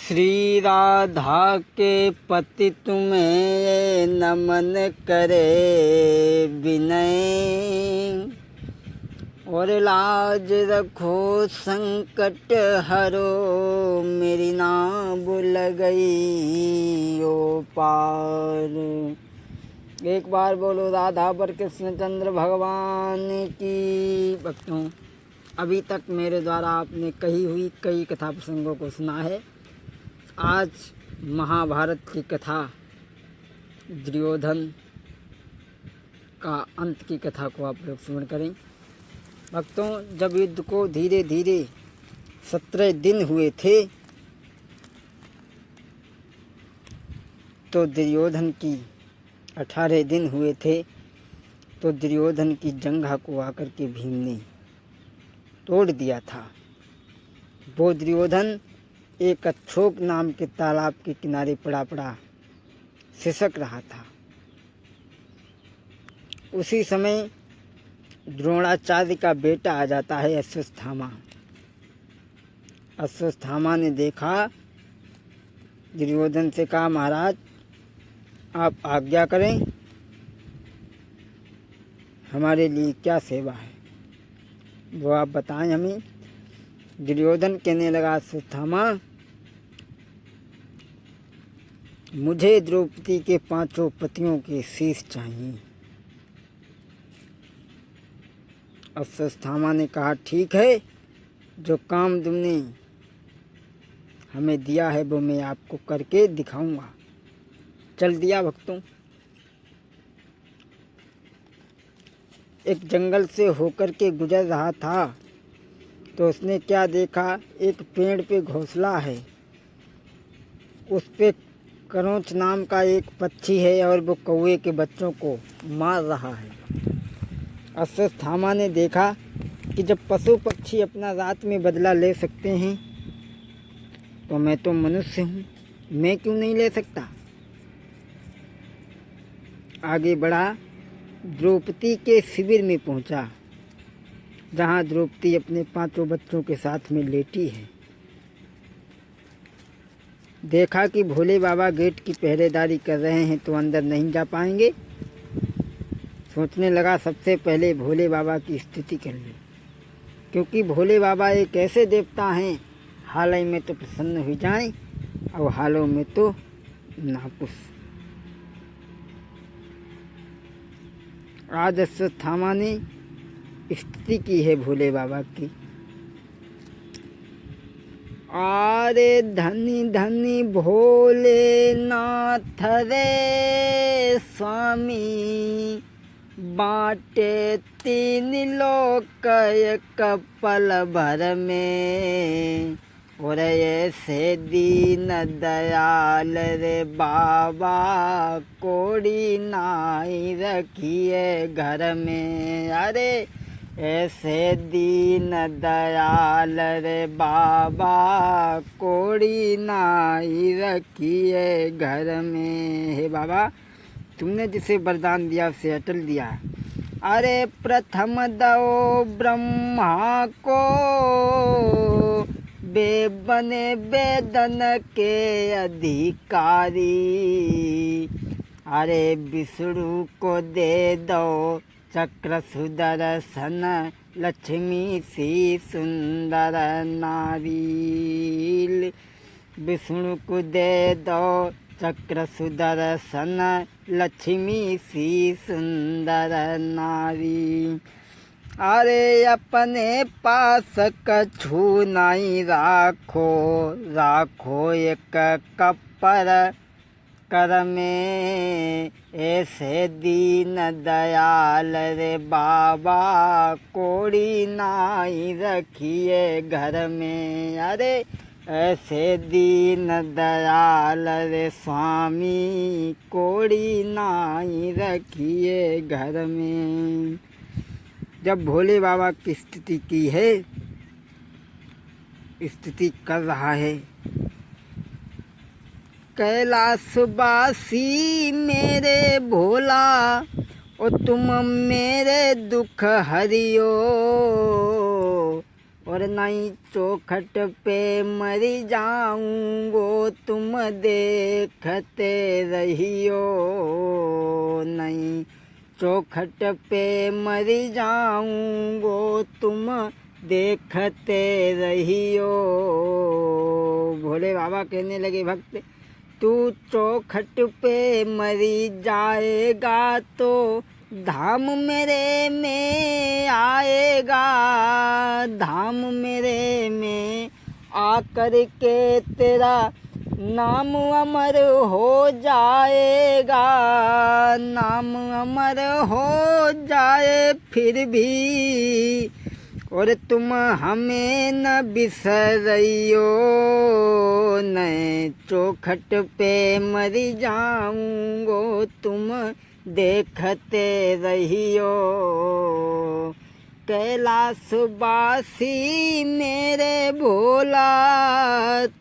श्री राधा के पति तुम्हें नमन करे विनय, और लाज रखो संकट हरो, मेरी नाव गई ओ पार। एक बार बोलो राधा पर कृष्णचंद्र भगवान की। भक्तों, अभी तक मेरे द्वारा आपने कही हुई कई कथा प्रसंगों को सुना है। आज महाभारत की कथा दुर्योधन का अंत की कथा को आप लोग श्रवण करें। भक्तों, जब युद्ध को धीरे धीरे 17 दिन हुए थे तो दुर्योधन की 18 दिन हुए थे तो दुर्योधन की जंघा को आकर के भीम ने तोड़ दिया था। वो दुर्योधन एक अछोक नाम के तालाब के किनारे पड़ा सिसक रहा था। उसी समय द्रोणाचार्य का बेटा आ जाता है अश्वत्थामा। अश्वत्थामा ने देखा, दुर्योधन से कहा, महाराज आप आज्ञा करें, हमारे लिए क्या सेवा है वो आप बताएं हमें। दुर्योधन कहने लगा, अश्वत्थामा मुझे द्रौपदी के 5 पतियों के शीश चाहिए। अश्वत्थामा ने कहा, ठीक है, जो काम तुमने हमें दिया है वो मैं आपको करके दिखाऊंगा। चल दिया। भक्तों, एक जंगल से होकर के गुजर रहा था तो उसने क्या देखा, एक पेड़ पे घोंसला है, उस पे करोच नाम का एक पक्षी है और वो कौवे के बच्चों को मार रहा है। अश्वत्थामा ने देखा कि जब पशु पक्षी अपना रात में बदला ले सकते हैं तो मैं तो मनुष्य हूँ, मैं क्यों नहीं ले सकता। आगे बढ़ा, द्रौपदी के शिविर में पहुँचा जहाँ द्रौपदी अपने 5 बच्चों के साथ में लेटी है। देखा कि भोले बाबा गेट की पहरेदारी कर रहे हैं तो अंदर नहीं जा पाएंगे। सोचने लगा, सबसे पहले भोले बाबा की स्तुति कर ली, क्योंकि भोले बाबा एक ऐसे देवता हैं, हाल में तो प्रसन्न हो जाएं और हालों में तो नाखुश। आज अश्वत्थामा ने स्तुति की है भोले बाबा की। आरे धनी धनी भोले नाथ रे स्वामी, बाटे 3 लोक एक पल भर में, और ऐसे दीन दयाल रे बाबा, कोड़ी नाई रखिए घर में। अरे ऐसे दीन दयाल रे बाबा, कोड़ी नाई रखिए घर में। हे बाबा, तुमने जिसे वरदान दिया उसे अटल दिया। अरे प्रथम दो ब्रह्मा को, वे बने वेदन के अधिकारी। अरे विष्णु को दे दो चक्र सुदर्शन, लक्ष्मी सी सुंदर नारी। विष्णु को दे दो चक्र सुदर्शन, लक्ष्मी सी सुंदर नारी। अरे अपने पास कछु नहीं राखो, राखो एक कपर कर में। ऐसे दीन दयाल रे बाबा, कोड़ी नाई रखिए घर में। अरे ऐसे दीन दयाल रे स्वामी, कोड़ी नाई रखिए घर में। जब भोले बाबा की स्तुति की है, स्तुति कर रहा है, कैलाशवासी मेरे भोला, और तुम मेरे दुख हरियो, और नहीं चौखट पे मरी जाऊंगो तुम देखते रहियो, नहीं चौखट पे मरी जाऊंगो तुम देखते रहियो। भोले बाबा कहने लगे भक्त, तू चौखट पे मरी जाएगा तो धाम मेरे में आएगा, धाम मेरे में आकर के तेरा नाम अमर हो जाएगा, नाम अमर हो जाए फिर भी और तुम हमें न बिसरियो, मैं चौखट पे मरी जाऊंगो तुम देखते रहियो। कैलाशवासी मेरे भोला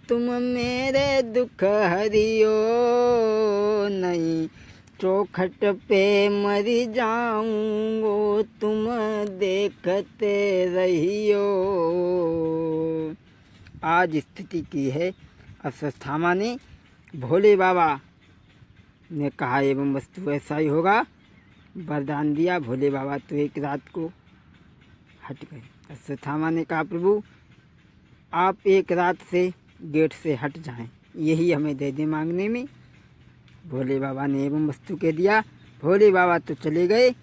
तुम मेरे दुख हरियो, नहीं चौखट पे मरी जाऊंगो तुम देखते रहियो। आज स्थिति की है अश्वत्थामा ने। भोले बाबा ने कहा एवं वस्तु ऐसा ही होगा, वरदान दिया। भोले बाबा तो एक रात को हट गए। अश्वत्थामा ने कहा प्रभु आप एक रात से गेट से हट जाएं, यही हमें दे दे मांगने में। भोले बाबा ने एवं वस्तु कह दिया। भोले बाबा तो चले गए।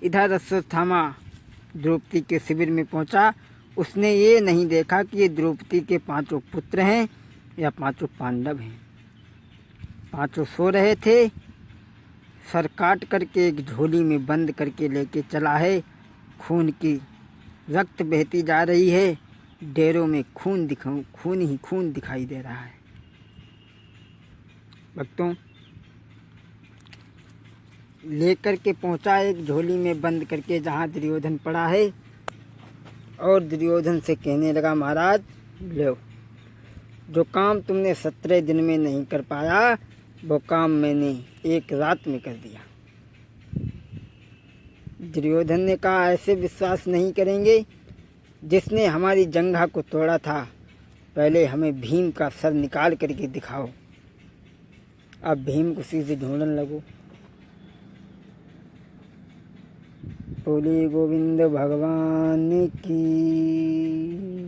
इधर अश्वत्थामा द्रौपदी के शिविर में पहुंचा। उसने ये नहीं देखा कि ये द्रौपदी के 5 पुत्र हैं या 5 पांडव हैं। 5 सो रहे थे। सर काट करके एक झोली में बंद करके लेके चला है। खून की रक्त बहती जा रही है। डेरों में खून ही खून दिखाई दे रहा है। भक्तों लेकर के पहुंचा एक झोली में बंद करके जहाँ दुर्योधन पड़ा है, और दुर्योधन से कहने लगा महाराज लो, जो काम तुमने 17 दिन में नहीं कर पाया वो काम मैंने एक रात में कर दिया। दुर्योधन ने कहा ऐसे विश्वास नहीं करेंगे, जिसने हमारी जंघा को तोड़ा था पहले हमें भीम का सर निकाल करके दिखाओ। अब भीम को सीधे ढूंढने लगो। बोले गोविंद भगवान की।